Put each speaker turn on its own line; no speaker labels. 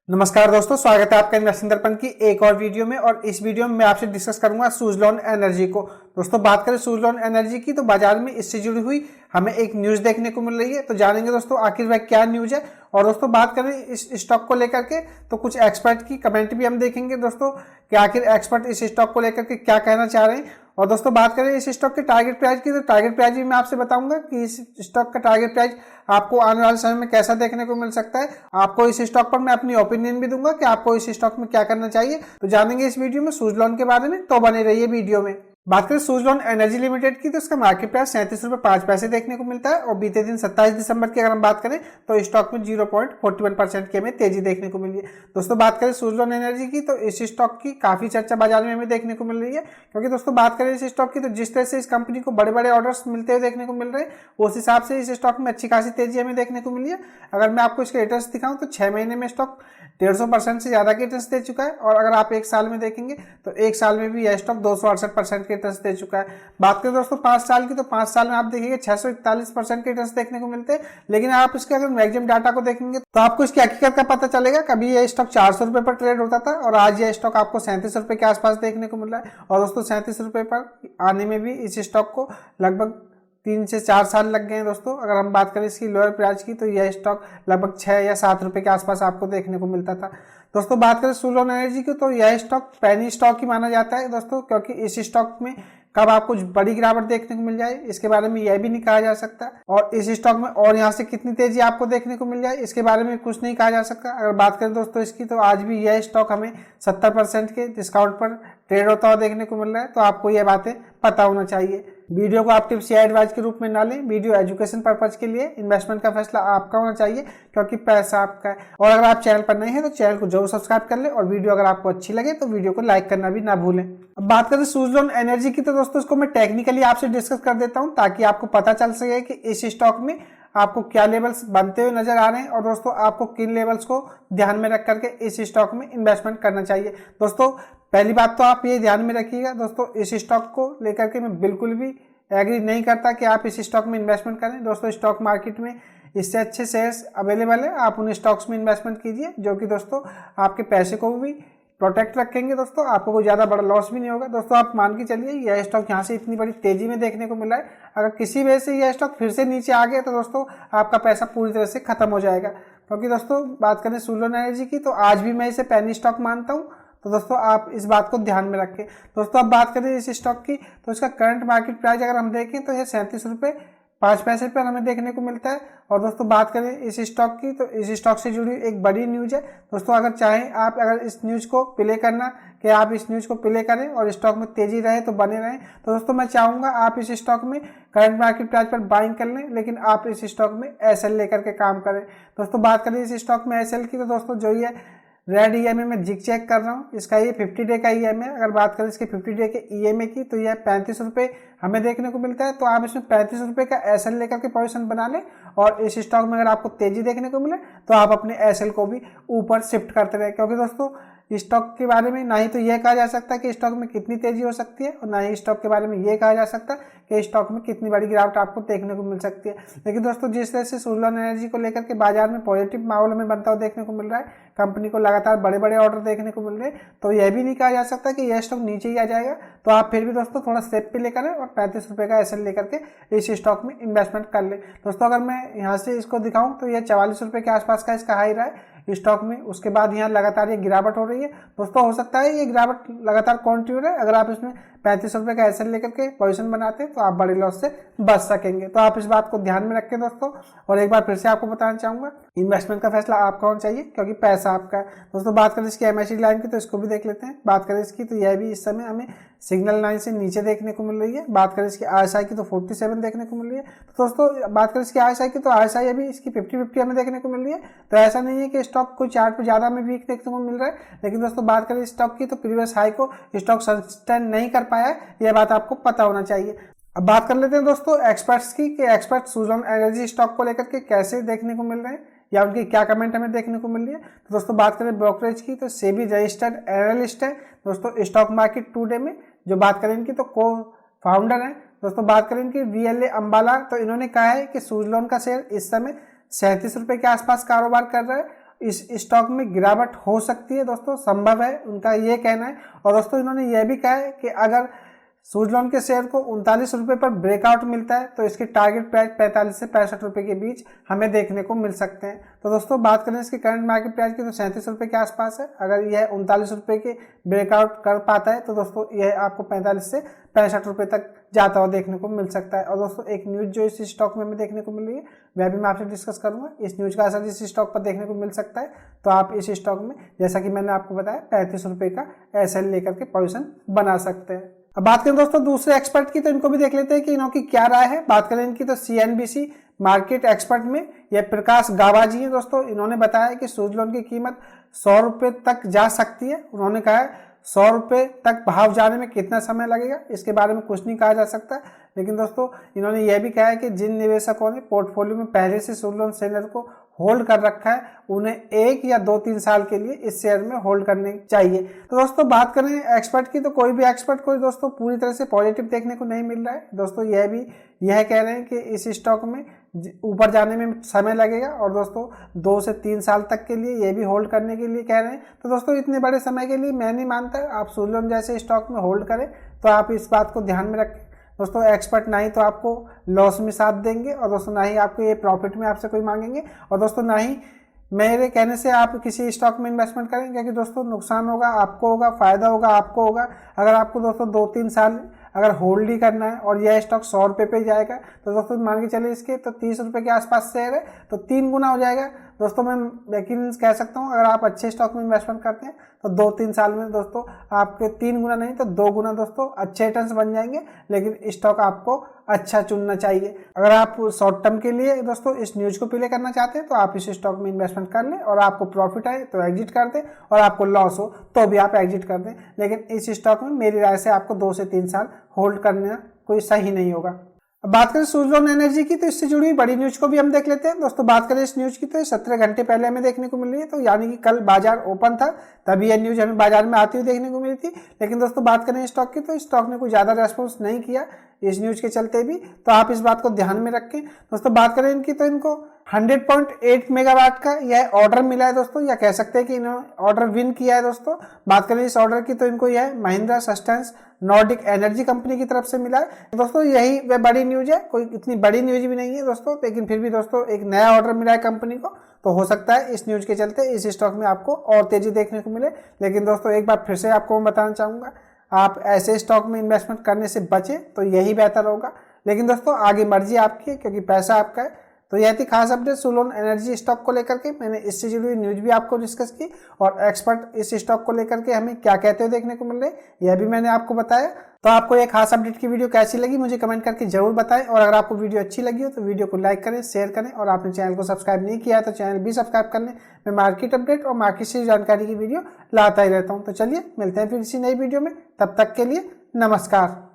नमस्कार दोस्तों, स्वागत है आपका इन्वेस्टिंग दर्पण की एक और वीडियो में। और इस वीडियो में मैं आपसे डिस्कस करूंगा सुज़लोन एनर्जी को। दोस्तों बात करें सुज़लोन एनर्जी की तो बाजार में इससे जुड़ी हुई हमें एक न्यूज़ देखने को मिल रही है, तो जानेंगे दोस्तों आखिर वह क्या न्यूज़ है। और दोस्तों बात करें इस स्टॉक को लेकर के तो कुछ एक्सपर्ट की कमेंट भी हम देखेंगे दोस्तों कि आखिर एक्सपर्ट इस स्टॉक को लेकर के क्या कहना चाह रहे हैं। और दोस्तों बात करें इस स्टॉक के टारगेट प्राइस की तो टारगेट प्राइस भी मैं आपसे बताऊंगा कि इस स्टॉक का टारगेट प्राइस आपको आने वाले समय में कैसा देखने को मिल सकता है। आपको इस स्टॉक पर मैं अपनी ओपिनियन भी दूंगा कि आपको इस स्टॉक में क्या करना चाहिए। तो जानेंगे इस वीडियो में सुज़लोन के बारे में, तो बने रहिए वीडियो में। बात करें सुज़लोन एनर्जी लिमिटेड की तो इसका मार्केट प्राइस 37.05 देखने को मिलता है। और बीते दिन 27 दिसंबर की अगर हम बात करें तो स्टॉक में 0.41% की हमें तेजी देखने को मिली है। दोस्तों बात करें सुज़लोन एनर्जी की तो इस स्टॉक की काफी चर्चा बाजार में हमें देखने को मिल रही है, क्योंकि दोस्तों बात करें इस स्टॉक की तो जिस तरह से इस कंपनी को बड़े बड़े ऑर्डर्स मिलते हुए देखने को मिल रहे हैं, उस हिसाब से इस स्टॉक में अच्छी खासी तेजी हमें देखने को मिली है। अगर मैं आपको इसके रिटर्न्स दिखाऊं तो 6 महीने में स्टॉक 150% से ज्यादा के रिटर्न्स दे चुका है। और अगर आप एक साल में देखेंगे तो एक साल में भी यह स्टॉक 268% के रिटर्न्स दे चुका है। बात करें दोस्तों 5 साल की तो 5 साल में आप देखेंगे 641% के रिटर्न्स देखने को मिलते हैं। लेकिन आप इसके अगर मैक्सिमम डाटा को देखेंगे तो आपको इसकी हकीकत का पता चलेगा। कभी यह स्टॉक 400 रुपए पर ट्रेड होता था और आज यह स्टॉक आपको 37 रुपए के आसपास देखने को मिल रहा है। और दोस्तों 37 रुपए पर आने में भी इस स्टॉक को लगभग 3 से 4 साल लग गए हैं। दोस्तों अगर हम बात करें इसकी लोअर प्राइस की तो यह स्टॉक लगभग 6 या 7 रुपए के आसपास आपको देखने को मिलता था। दोस्तों बात करें सुज़लोन एनर्जी की तो यह स्टॉक पेनी स्टॉक ही माना जाता है दोस्तों, क्योंकि इस स्टॉक में कब आपको बड़ी गिरावट देखने को मिल जाए इसके बारे में यह भी नहीं कहा जा सकता। और इस स्टॉक में और यहाँ से कितनी तेजी आपको देखने को मिल जाए इसके बारे में कुछ नहीं कहा जा सकता। अगर बात करें दोस्तों इसकी तो आज भी यह स्टॉक हमें 70% के डिस्काउंट पर ट्रेड होता हुआ देखने को मिल रहा है, तो आपको यह बातें पता होना चाहिए। वीडियो को आप टिप्स या एडवाइस के रूप में ना लें। वीडियो एजुकेशन पर्पज के लिए, इन्वेस्टमेंट का फैसला आपका होना चाहिए, क्योंकि पैसा आपका है। और अगर आप चैनल पर नए हैं तो चैनल को जरूर सब्सक्राइब कर लें। और वीडियो अगर आपको अच्छी लगे तो वीडियो को लाइक करना भी ना भूलें। अब बात करें सुज़लोन एनर्जी की तो दोस्तों इसको मैं टेक्निकली आपसे डिस्कस कर देता हूं, ताकि आपको पता चल सके कि इस स्टॉक में आपको क्या लेवल्स बनते हुए नजर आ रहे हैं और दोस्तों आपको किन लेवल्स को ध्यान में रख करके इस स्टॉक में इन्वेस्टमेंट करना चाहिए। दोस्तों पहली बात तो आप ये ध्यान में रखिएगा दोस्तों, इस स्टॉक को लेकर के मैं बिल्कुल भी एग्री नहीं करता कि आप इस स्टॉक में इन्वेस्टमेंट करें। दोस्तों स्टॉक मार्केट में इससे अच्छे शेयर्स अवेलेबल है, आप उन स्टॉक्स में इन्वेस्टमेंट कीजिए जो कि दोस्तों आपके पैसे को भी प्रोटेक्ट रखेंगे। दोस्तों आपको कोई ज़्यादा बड़ा लॉस भी नहीं होगा। दोस्तों आप मान के चलिए यह स्टॉक यहाँ से इतनी बड़ी तेजी में देखने को मिला है, अगर किसी वजह से यह स्टॉक फिर से नीचे आ गया तो दोस्तों आपका पैसा पूरी तरह से खत्म हो जाएगा। क्योंकि दोस्तों बात करें सुज़लोन एनर्जी की तो आज भी मैं इसे पेनी स्टॉक मानता हूँ, तो दोस्तों आप इस बात को ध्यान में रखें। दोस्तों अब बात करें इस स्टॉक की तो इसका करंट मार्केट प्राइस अगर हम देखें तो यह 37.05 पर हमें देखने को मिलता है। और दोस्तों बात करें इस स्टॉक की तो इस स्टॉक से जुड़ी एक बड़ी न्यूज है दोस्तों। अगर चाहें आप अगर इस न्यूज को प्ले करना कि आप इस न्यूज को प्ले करें और स्टॉक में तेजी रहे तो बने रहें, तो दोस्तों मैं चाहूंगा आप इस स्टॉक में करंट मार्केट प्राइस पर बाइंग कर लें, लेकिन आप इस स्टॉक में एसएल लेकर के काम करें। दोस्तों बात करें इस स्टॉक में एसएल की तो दोस्तों जो ये रेड ईएमए में जिग चेक कर रहा हूँ, इसका ये 50 डे का ईएमए। अगर बात करें इसके 50 डे के ईएमए की तो यह 35 रुपये हमें देखने को मिलता है। तो आप इसमें 35 रुपये का एसएल लेकर के पोजीशन बना लें और इस स्टॉक में अगर आपको तेजी देखने को मिले तो आप अपने एसएल को भी ऊपर शिफ्ट करते रहे। क्योंकि दोस्तों स्टॉक के बारे में ना ही तो यह कहा जा सकता है कि स्टॉक में कितनी तेजी हो सकती है और ना ही स्टॉक के बारे में यह कहा जा सकता है कि स्टॉक में कितनी बड़ी गिरावट आपको देखने को मिल सकती है। लेकिन दोस्तों जिस तरह से सुज़लोन एनर्जी को लेकर के बाजार में पॉजिटिव माहौल हमें बनता हुआ देखने को मिल रहा है, कंपनी को लगातार बड़े बड़े ऑर्डर देखने को मिल रहे हैं, तो यह भी नहीं कहा जा सकता कि यह स्टॉक नीचे ही आ जाएगा। तो आप फिर भी दोस्तों थोड़ा स्टेप पे लेकर और 35 रुपये का एसएल लेकर के इस स्टॉक में इन्वेस्टमेंट कर ले। दोस्तों अगर मैं यहाँ से इसको दिखाऊं तो यह 44 रुपये के आसपास का इसका हाई रहा है स्टॉक में। उसके बाद यहाँ लगातार ये गिरावट हो रही है दोस्तों। हो सकता है ये गिरावट लगातार कंटिन्यू रहे। अगर आप इसमें 35 रुपये का एसएल लेकर के पोजीशन बनाते हैं तो आप बड़े लॉस से बच सकेंगे। तो आप इस बात को ध्यान में रखें दोस्तों। और एक बार फिर से आपको बताना चाहूंगा, इन्वेस्टमेंट का फैसला आपका होना चाहिए, क्योंकि पैसा आपका है। दोस्तों बात करें इसकी एमएससी लाइन की तो इसको भी देख लेते हैं। बात करें इसकी तो यह भी इस समय हमें सिग्नल लाइन से नीचे देखने को मिल रही है। बात करें इसकी आरएसआई की तो 47 देखने को मिल रही है। तो दोस्तों बात करें इसकी आरएसआई की तो आरएसआई अभी इसकी 50-50 हमें देखने को मिल रही है। तो ऐसा नहीं है कि स्टॉक कोई चार्ट पे ज्यादा में वीक देखने को मिल रहा है। लेकिन दोस्तों बात करें स्टॉक की तो प्रीवियस हाई को स्टॉक सस्टेन नहीं कर पाया है, यह बात आपको पता होना चाहिए। अब बात कर लेते हैं दोस्तों एक्सपर्ट्स की कि एक्सपर्ट सुज़लोन एनर्जी स्टॉक को लेकर के कैसे देखने को मिल रहे हैं या उनकी क्या कमेंट हमें देखने को मिल रही है। तो दोस्तों बात करें ब्रोकरेज की तो सेबी रजिस्टर्ड एनालिस्ट है दोस्तों स्टॉक मार्केट टुडे में। जो बात करें इनकी तो को फाउंडर है दोस्तों। बात करें इनकी वीएलए अंबाला, तो इन्होंने कहा है कि सुज़लोन का शेयर इस समय 37 रुपये के आसपास कारोबार कर रहा है इस स्टॉक में गिरावट हो सकती है दोस्तों, संभव है, उनका ये कहना है। और दोस्तों इन्होंने यह भी कहा है कि अगर सुज़लॉन के शेयर को 39 रुपये पर ब्रेकआउट मिलता है तो इसकी टारगेट प्राइस 45 से 65 रुपये के बीच हमें देखने को मिल सकते हैं। तो दोस्तों बात करें इसकी करंट मार्केट प्राइस की तो 37 रुपये के आसपास है। अगर यह 39 रुपये के ब्रेकआउट कर पाता है तो दोस्तों यह आपको 45 से 65 रुपये तक जाता हुआ देखने को मिल सकता है। और दोस्तों एक न्यूज़ जो इस स्टॉक में हमें देखने को मिल रही है वह भी मैं आपसे डिस्कस करूंगा। इस न्यूज़ का असर इस स्टॉक पर देखने को मिल सकता है, तो आप इस स्टॉक में जैसा कि मैंने आपको बताया 35 रुपये का एसएल लेकर के पोजीशन बना सकते हैं। अब बात करें दोस्तों दूसरे एक्सपर्ट की, तो इनको भी देख लेते हैं कि इनकी क्या राय है। बात करें इनकी तो CNBC मार्केट एक्सपर्ट में यह प्रकाश गावा जी है दोस्तों। इन्होंने बताया कि सुज़लॉन की कीमत 100 रुपये तक जा सकती है। उन्होंने कहा है 100 रुपये तक भाव जाने में कितना समय लगेगा इसके बारे में कुछ नहीं कहा जा सकता, लेकिन दोस्तों इन्होंने यह भी कहा है कि जिन निवेशकों ने पोर्टफोलियो में पहले से सुज़लॉन शेयर को होल्ड कर रखा है उन्हें 1 या 2-3 साल के लिए इस शेयर में होल्ड करने चाहिए। तो दोस्तों बात करें एक्सपर्ट की, तो कोई भी एक्सपर्ट को दोस्तों पूरी तरह से पॉजिटिव देखने को नहीं मिल रहा है दोस्तों। यह कह रहे हैं कि इस स्टॉक में ऊपर जाने में समय लगेगा और दोस्तों 2 से 3 साल तक के लिए ये भी होल्ड करने के लिए कह रहे हैं। तो दोस्तों इतने बड़े समय के लिए मैं नहीं मानता आप सुज़लॉन जैसे स्टॉक में होल्ड करें, तो आप इस बात को ध्यान में रखें दोस्तों। एक्सपर्ट ना ही तो आपको लॉस में साथ देंगे और दोस्तों ना ही आपको ये प्रॉफिट में आपसे कोई मांगेंगे, और दोस्तों ना ही मेरे कहने से आप किसी स्टॉक में इन्वेस्टमेंट करें, क्योंकि दोस्तों नुकसान होगा आपको, होगा फायदा होगा आपको होगा। अगर आपको दोस्तों 2-3 साल अगर होल्ड ही करना है और यह स्टॉक 100 रुपये पे जाएगा तो दोस्तों मान के चले इसके तो 30 रुपये के आसपास शेयर है तो 3 गुना हो जाएगा दोस्तों। मैं यकीन कह सकता हूँ अगर आप अच्छे स्टॉक में इन्वेस्टमेंट करते हैं तो 2-3 साल में दोस्तों आपके 3 गुना नहीं तो 2 गुना दोस्तों अच्छे रिटर्न्स बन जाएंगे। लेकिन स्टॉक आपको अच्छा चुनना चाहिए। अगर आप शॉर्ट टर्म के लिए दोस्तों इस न्यूज़ को प्ले करना चाहते हैं तो आप इस स्टॉक में इन्वेस्टमेंट कर लें और आपको प्रॉफिट आए तो एग्जिट कर दें और आपको लॉस हो तो भी आप एग्जिट कर दें। लेकिन इस स्टॉक में मेरी राय से आपको 2 से 3 साल होल्ड करना कोई सही नहीं होगा। अब बात करें सुज़लॉन एनर्जी की, तो इससे जुड़ी हुई बड़ी न्यूज़ को भी हम देख लेते हैं दोस्तों। बात करें इस न्यूज़ की तो 17 घंटे पहले हमें देखने को मिल रही है, तो यानी कि कल बाजार ओपन था तभी यह न्यूज़ हमें बाजार में आती हुई देखने को मिली थी। लेकिन दोस्तों बात करें स्टॉक की तो स्टॉक ने कोई ज़्यादा रेस्पॉन्स नहीं किया इस न्यूज़ के चलते भी, तो आप इस बात को ध्यान में रखें दोस्तों। बात करें इनकी तो इनको 100.8 मेगावाट का यह ऑर्डर मिला है दोस्तों, या कह सकते हैं कि इन्होंने ऑर्डर विन किया है दोस्तों। बात करें इस ऑर्डर की तो इनको यह Mahindra sustains Nordic energy company की तरफ से मिला है दोस्तों। यही वह बड़ी न्यूज़ है, कोई इतनी बड़ी न्यूज़ भी नहीं है दोस्तों, लेकिन फिर भी दोस्तों एक नया ऑर्डर मिला है कंपनी को, तो हो सकता है इस न्यूज़ के चलते इस स्टॉक में आपको और तेजी देखने को मिले। लेकिन दोस्तों एक बार फिर से आपको मैं बताना चाहूँगा आप ऐसे स्टॉक में इन्वेस्टमेंट करने से बचें तो यही बेहतर होगा। लेकिन दोस्तों आगे मर्जी आपकी है क्योंकि पैसा आपका है। तो यह थी खास अपडेट सुज़लॉन एनर्जी स्टॉक को लेकर के। मैंने इससे जुड़ी हुई न्यूज़ भी आपको डिस्कस की और एक्सपर्ट इस स्टॉक को लेकर के हमें क्या कहते हुए देखने को मिल रहे हैं यह भी मैंने आपको बताया। तो आपको ये खास अपडेट की वीडियो कैसी लगी मुझे कमेंट करके जरूर बताएं, और अगर आपको वीडियो अच्छी लगी हो तो वीडियो को लाइक करें, शेयर करें, और आपने चैनल को सब्सक्राइब नहीं किया तो चैनल भी सब्सक्राइब कर लें। मैं मार्केट अपडेट और मार्केट से जानकारी की वीडियो लाता ही रहता हूँ। तो चलिए मिलते हैं फिर किसी नई वीडियो में, तब तक के लिए नमस्कार।